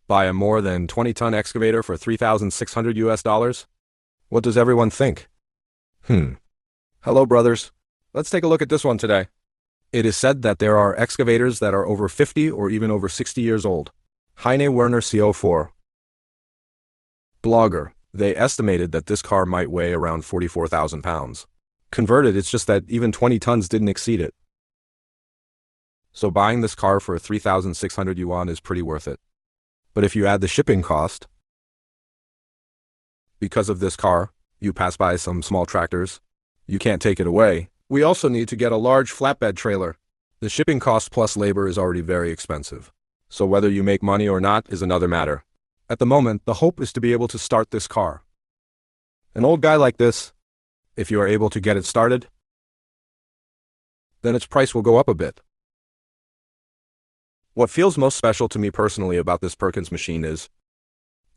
Buy a more than 20-ton excavator for $3,600 US? What does everyone think? Hello, brothers. Let's take a look at this one today. It is said that there are excavators that are over 50 or even over 60 years old. Heine Werner CO4. Blogger. They estimated that this car might weigh around 44,000 pounds. Converted, it's just that even 20 tons didn't exceed it. So buying this car for 3,600 yuan is pretty worth it. But if you add the shipping cost, because of this car, you pass by some small tractors, you can't take it away. We also need to get a large flatbed trailer. The shipping cost plus labor is already very expensive. So whether you make money or not is another matter. At the moment, the hope is to be able to start this car. An old guy like this, if you are able to get it started, then its price will go up a bit. What feels most special to me personally about this Perkins machine is,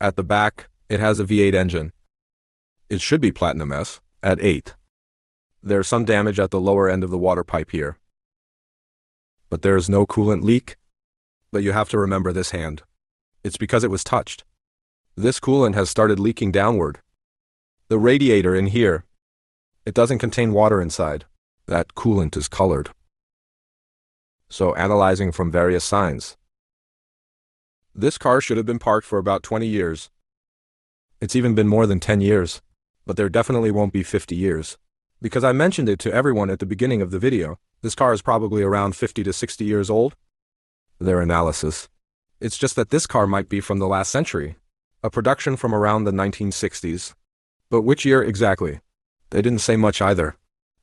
at the back, it has a V8 engine. It should be Platinum S, at 8. There's some damage at the lower end of the water pipe here. But there is no coolant leak. But you have to remember this hand. It's because it was touched. This coolant has started leaking downward. The radiator in here, it doesn't contain water inside. That coolant is colored. So analyzing from various signs, this car should have been parked for about 20 years. It's even been more than 10 years, but there definitely won't be 50 years. Because I mentioned it to everyone at the beginning of the video, this car is probably around 50 to 60 years old. Their analysis. It's just that this car might be from the last century, a production from around the 1960s. But which year exactly? They didn't say much either.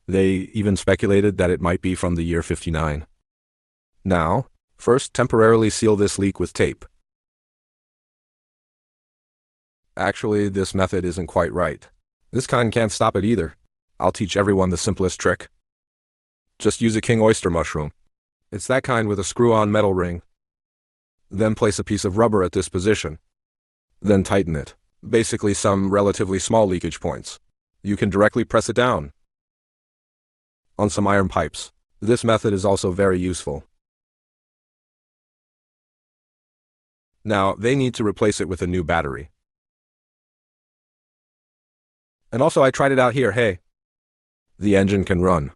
They even speculated that it might be from the year 59. Now, first temporarily seal this leak with tape. Actually, this method isn't quite right. This kind can't stop it either. I'll teach everyone the simplest trick. Just use a king oyster mushroom. It's that kind with a screw-on metal ring. Then place a piece of rubber at this position. Then tighten it. Basically some relatively small leakage points. You can directly press it down on some iron pipes. This method is also very useful. Now, they need to replace it with a new battery. And also I tried it out here, hey. The engine can run.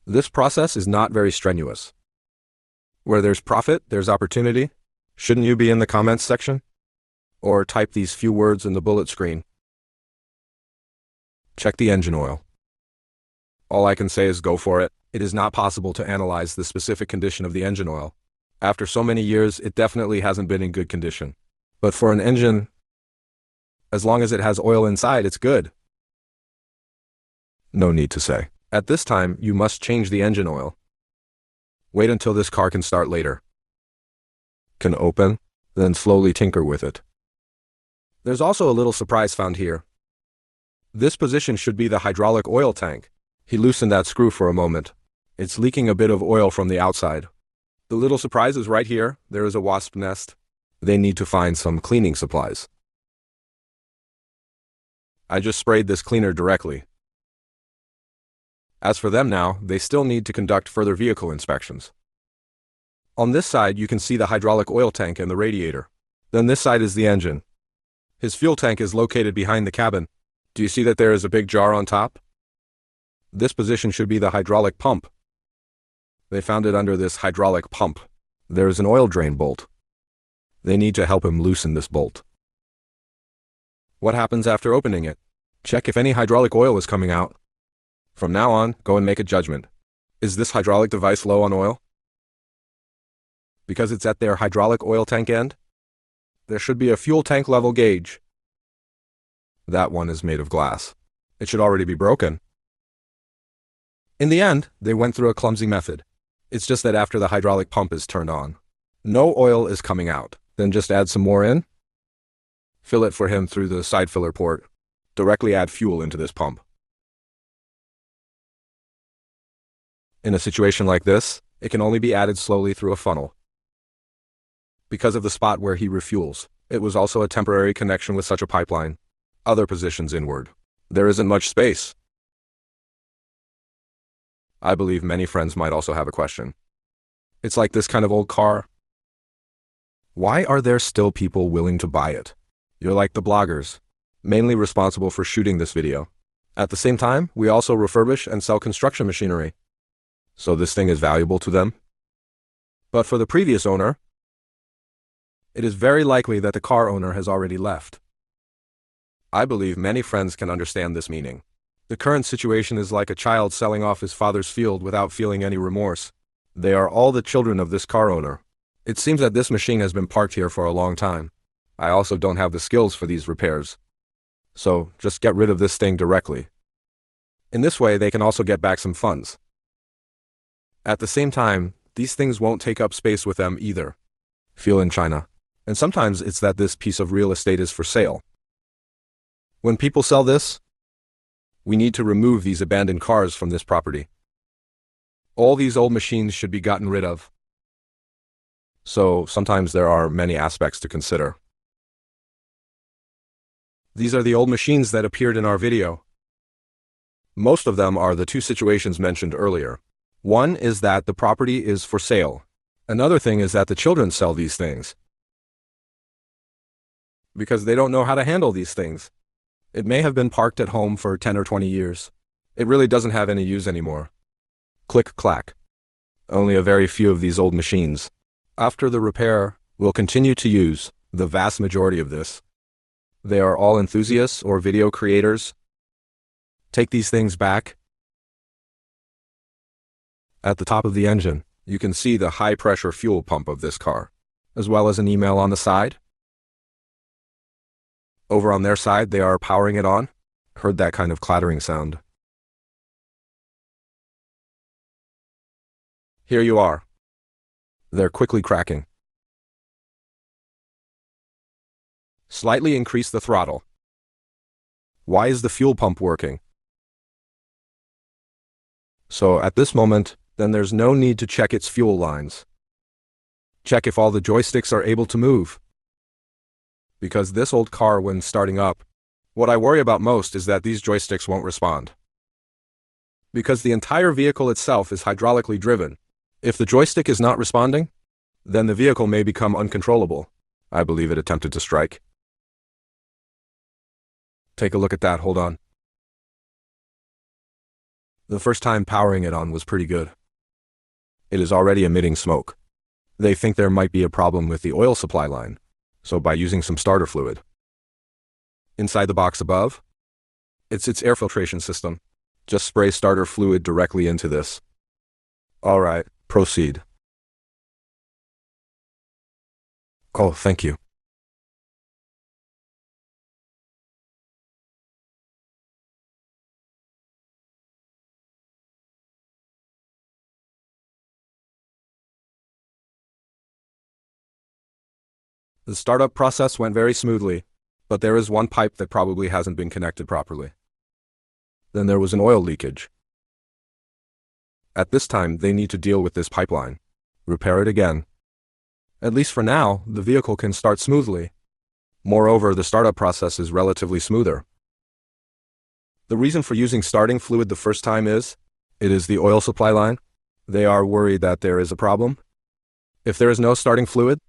This process is not very strenuous. Where there's profit, there's opportunity. Shouldn't you be in the comments section? Or type these few words in the bullet screen. Check the engine oil. All I can say is go for it. It is not possible to analyze the specific condition of the engine oil. After so many years, it definitely hasn't been in good condition. But for an engine, as long as it has oil inside, it's good. No need to say. At this time, you must change the engine oil. Wait until this car can start later. Can open, then slowly tinker with it. There's also a little surprise found here. This position should be the hydraulic oil tank. He loosened that screw for a moment. It's leaking a bit of oil from the outside. The little surprise is right here. There is a wasp nest. They need to find some cleaning supplies. I just sprayed this cleaner directly. As for them now, they still need to conduct further vehicle inspections. On this side, you can see the hydraulic oil tank and the radiator. Then this side is the engine. His fuel tank is located behind the cabin. Do you see that there is a big jar on top? This position should be the hydraulic pump. They found it under this hydraulic pump. There is an oil drain bolt. They need to help him loosen this bolt. What happens after opening it? Check if any hydraulic oil is coming out. From now on, go and make a judgment. Is this hydraulic device low on oil? Because it's at their hydraulic oil tank end? There should be a fuel tank level gauge. That one is made of glass. It should already be broken. In the end, they went through a clumsy method. It's just that after the hydraulic pump is turned on, no oil is coming out. Then just add some more in. Fill it for him through the side filler port. Directly add fuel into this pump. In a situation like this, it can only be added slowly through a funnel. Because of the spot where he refuels, it was also a temporary connection with such a pipeline. Other positions inward. There isn't much space. I believe many friends might also have a question. It's like this kind of old car. Why are there still people willing to buy it? You're like the bloggers, mainly responsible for shooting this video. At the same time, we also refurbish and sell construction machinery. So this thing is valuable to them? But for the previous owner, it is very likely that the car owner has already left. I believe many friends can understand this meaning. The current situation is like a child selling off his father's field without feeling any remorse. They are all the children of this car owner. It seems that this machine has been parked here for a long time. I also don't have the skills for these repairs. So just get rid of this thing directly. In this way, they can also get back some funds. At the same time, these things won't take up space with them either. Feel in China. And sometimes it's that this piece of real estate is for sale. When people sell this, we need to remove these abandoned cars from this property. All these old machines should be gotten rid of. So sometimes there are many aspects to consider. These are the old machines that appeared in our video. Most of them are the two situations mentioned earlier. One is that the property is for sale. Another thing is that the children sell these things because they don't know how to handle these things. It may have been parked at home for 10 or 20 years. It really doesn't have any use anymore. Click clack. Only a very few of these old machines. After the repair, we'll continue to use the vast majority of this. They are all enthusiasts or video creators. Take these things back. At the top of the engine, you can see the high-pressure fuel pump of this car, as well as an email on the side. Over on their side, they are powering it on. Heard that kind of clattering sound. Here you are. They're quickly cracking. Slightly increase the throttle. Why is the fuel pump working? So at this moment, then there's no need to check its fuel lines. Check if all the joysticks are able to move. Because this old car, when starting up, what I worry about most is that these joysticks won't respond. Because the entire vehicle itself is hydraulically driven. If the joystick is not responding, then the vehicle may become uncontrollable. I believe it attempted to strike. Take a look at that, hold on. The first time powering it on was pretty good. It is already emitting smoke. They think there might be a problem with the oil supply line, so by using some starter fluid. Inside the box above, it's its air filtration system. Just spray starter fluid directly into this. Alright, proceed. Oh, thank you. The startup process went very smoothly, but there is one pipe that probably hasn't been connected properly. Then there was an oil leakage. At this time, they need to deal with this pipeline. Repair it again. At least for now, the vehicle can start smoothly. Moreover, the startup process is relatively smoother. The reason for using starting fluid the first time is, it is the oil supply line. They are worried that there is a problem. If there is no starting fluid,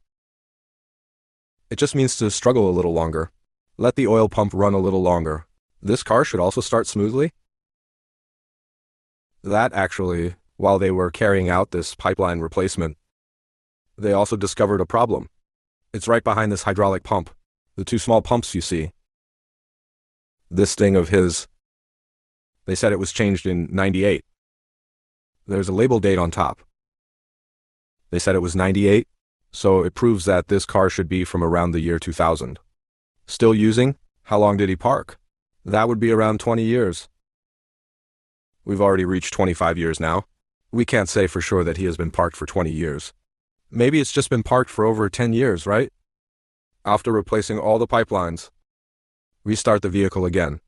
it just means to struggle a little longer. Let the oil pump run a little longer. This car should also start smoothly. That actually, while they were carrying out this pipeline replacement, they also discovered a problem. It's right behind this hydraulic pump. The two small pumps you see. This thing of his, they said it was changed in 98. There's a label date on top. They said it was 98. So it proves that this car should be from around the year 2000. Still using? How long did he park? That would be around 20 years. We've already reached 25 years now. We can't say for sure that he has been parked for 20 years. Maybe it's just been parked for over 10 years, right? After replacing all the pipelines, restart the vehicle again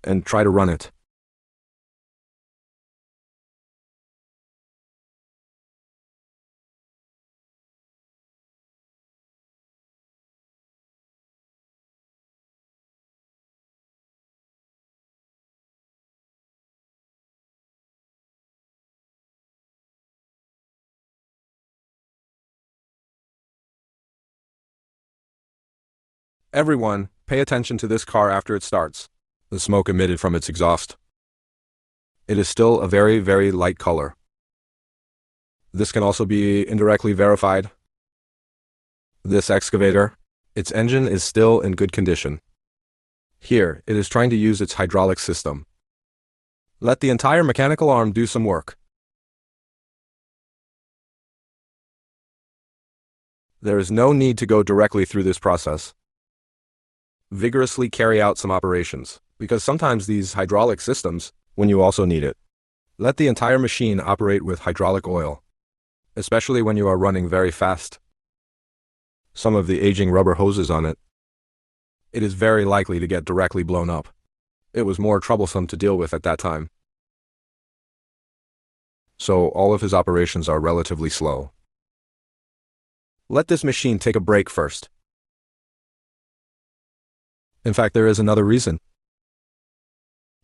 and try to run it. Everyone, pay attention to this car after it starts. The smoke emitted from its exhaust. It is still a very, very light color. This can also be indirectly verified. This excavator, its engine is still in good condition. Here, it is trying to use its hydraulic system. Let the entire mechanical arm do some work. There is no need to go directly through this process. Vigorously carry out some operations, because sometimes these hydraulic systems, when you also need it. Let the entire machine operate with hydraulic oil, especially when you are running very fast. Some of the aging rubber hoses on it. It is very likely to get directly blown up. It was more troublesome to deal with at that time. So all of his operations are relatively slow. Let this machine take a break first. In fact, there is another reason.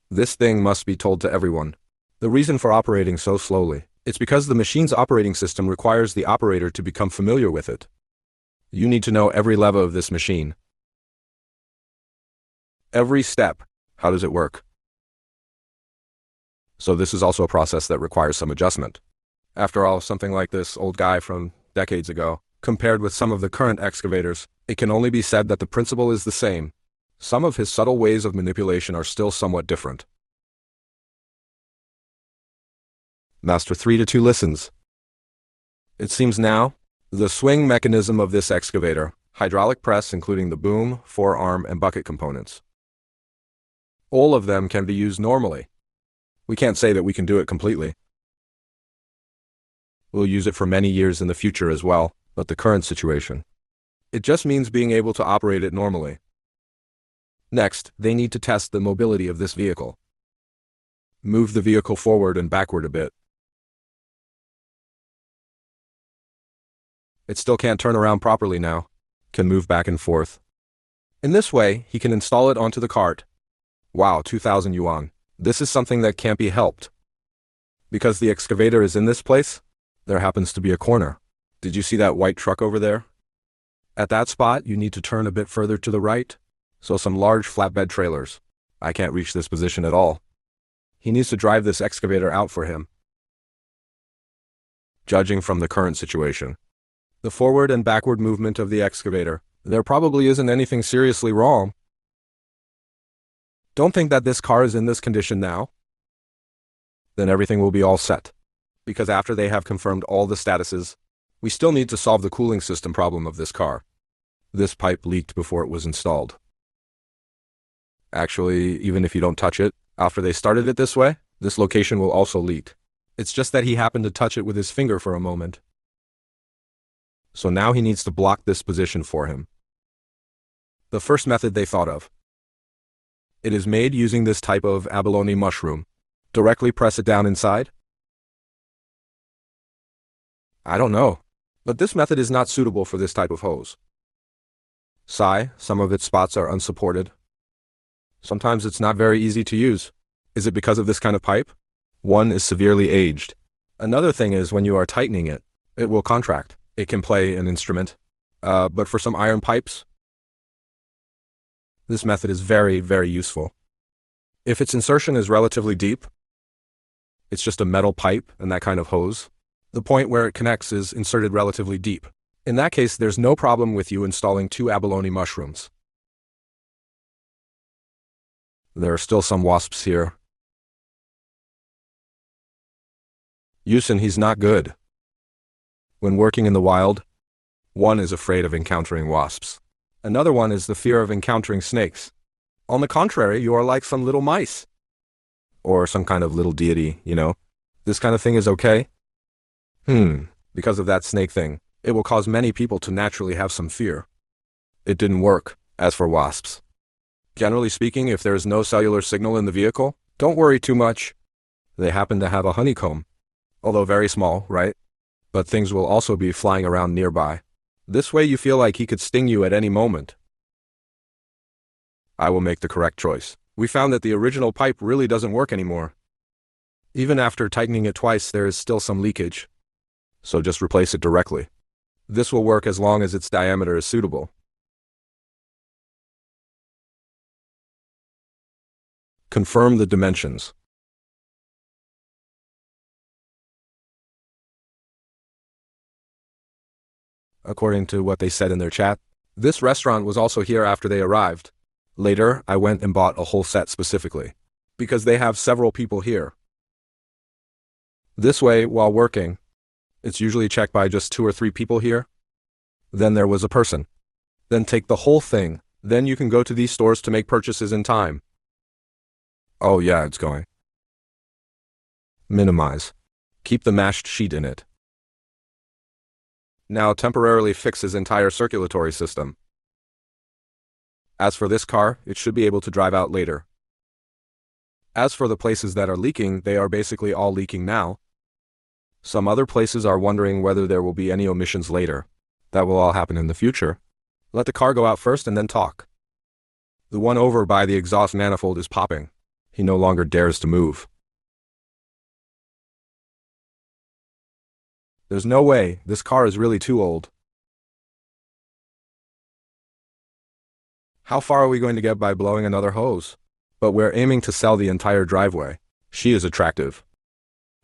This thing must be told to everyone. The reason for operating so slowly, it's because the machine's operating system requires the operator to become familiar with it. You need to know every lever of this machine. Every step. How does it work? So this is also a process that requires some adjustment. After all, something like this old guy from decades ago, compared with some of the current excavators, it can only be said that the principle is the same. Some of his subtle ways of manipulation are still somewhat different. Master 3-2 listens. It seems now, the swing mechanism of this excavator, hydraulic press including the boom, forearm, and bucket components. All of them can be used normally. We can't say that we can do it completely. We'll use it for many years in the future as well, but the current situation. It just means being able to operate it normally. Next, they need to test the mobility of this vehicle. Move the vehicle forward and backward a bit. It still can't turn around properly now. Can move back and forth. In this way, he can install it onto the cart. Wow, 2,000 yuan. This is something that can't be helped. Because the excavator is in this place, there happens to be a corner. Did you see that white truck over there? At that spot, you need to turn a bit further to the right. So some large flatbed trailers. I can't reach this position at all. He needs to drive this excavator out for him. Judging from the current situation, the forward and backward movement of the excavator, there probably isn't anything seriously wrong. Don't think that this car is in this condition now. Then everything will be all set. Because after they have confirmed all the statuses, we still need to solve the cooling system problem of this car. This pipe leaked before it was installed. Actually, even if you don't touch it, after they started it this way, this location will also leak. It's just that he happened to touch it with his finger for a moment. So now he needs to block this position for him. The first method they thought of. It is made using this type of abalone mushroom. Directly press it down inside? I don't know, but this method is not suitable for this type of hose. Some of its spots are unsupported. Sometimes it's not very easy to use. Is it because of this kind of pipe? One is severely aged. Another thing is when you are tightening it, it will contract. It can play an instrument. But for some iron pipes, this method is very, very useful. If its insertion is relatively deep, it's just a metal pipe and that kind of hose. The point where it connects is inserted relatively deep. In that case, there's no problem with you installing 2 abalone mushrooms. There are still some wasps here. Yusin, he's not good. When working in the wild, one is afraid of encountering wasps. Another one is the fear of encountering snakes. On the contrary, you are like some little mice. Or some kind of little deity, you know. This kind of thing is okay? Because of that snake thing, it will cause many people to naturally have some fear. It didn't work. As for wasps, generally speaking, if there is no cellular signal in the vehicle, don't worry too much. They happen to have a honeycomb. Although very small, right? But things will also be flying around nearby. This way you feel like he could sting you at any moment. I will make the correct choice. We found that the original pipe really doesn't work anymore. Even after tightening it twice, there is still some leakage. So just replace it directly. This will work as long as its diameter is suitable. Confirm the dimensions. According to what they said in their chat, this restaurant was also here after they arrived. Later, I went and bought a whole set specifically, because they have several people here. This way, while working, it's usually checked by just 2 or 3 people here. Then there was a person. Then take the whole thing. Then you can go to these stores to make purchases in time. Oh yeah, it's going. Minimize. Keep the mashed sheet in it. Now temporarily fix his entire circulatory system. As for this car, it should be able to drive out later. As for the places that are leaking, they are basically all leaking now. Some other places are wondering whether there will be any omissions later. That will all happen in the future. Let the car go out first and then talk. The one over by the exhaust manifold is popping. He no longer dares to move. There's no way, this car is really too old. How far are we going to get by blowing another hose? But we're aiming to sell the entire driveway. She is attractive.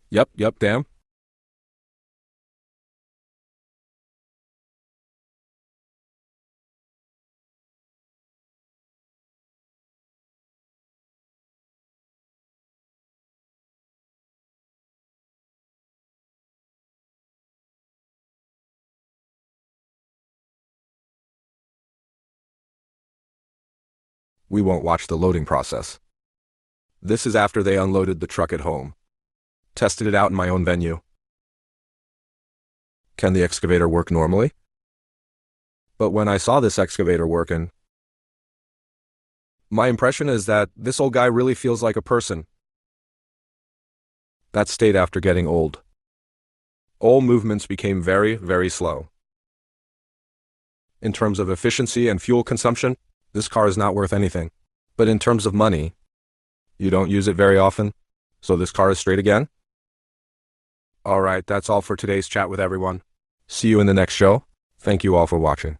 Yep, damn. We won't watch the loading process. This is after they unloaded the truck at home. Tested it out in my own venue. Can the excavator work normally? But when I saw this excavator working, my impression is that this old guy really feels like a person. That stayed after getting old. All movements became very, very slow. In terms of efficiency and fuel consumption, this car is not worth anything. But in terms of money, you don't use it very often, so this car is straight again? Alright, that's all for today's chat with everyone. See you in the next show. Thank you all for watching.